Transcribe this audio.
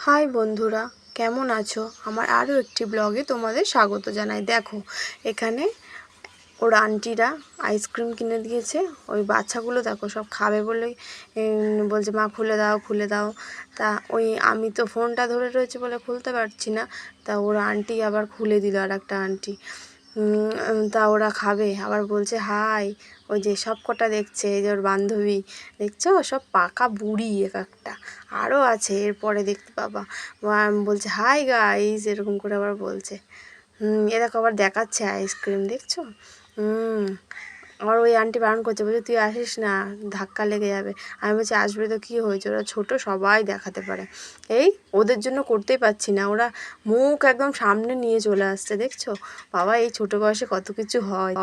High বন্ধুরা, কেমন আছো? আমার আরও একটি ব্লগে তোমাদের স্বাগত জানাই। দেখো, এখানে ওর আন্টিরা আইসক্রিম কিনে দিয়েছে। ওই বাচ্চাগুলো দেখো সব খাবে বলেই বলছে মা খুলে দাও খুলে দাও। তা আমি তো ফোনটা ধরে রয়েছে বলে খুলতে পারছি না। তা ওর আন্টি আবার খুলে দিল, আর একটা আন্টি। তা ওরা খাবে, আবার বলছে হাই। ওই যে সব কটা দেখছে, এই যে ওর বান্ধবী, দেখছো সব পাকা বুড়ি এক একটা। আরও আছে এরপরে দেখতে পাবা। বলছে হাই গাইস, এরকম করে আবার বলছে। এরকম আবার দেখাচ্ছে আইসক্রিম, দেখছো? আবার ওই আন্টি বারণ করছে, বলছে তুই আসিস না, ধাক্কা লেগে যাবে। আমি বলছি আসবে তো কী হয়েছে, ওরা ছোটো, সবাই দেখাতে পারে। এই ওদের জন্য করতেই পারছি না, ওরা মুখ একদম সামনে নিয়ে চলে আসছে, দেখছো? বাবা এই ছোটো বয়সে কত কিছু হয়।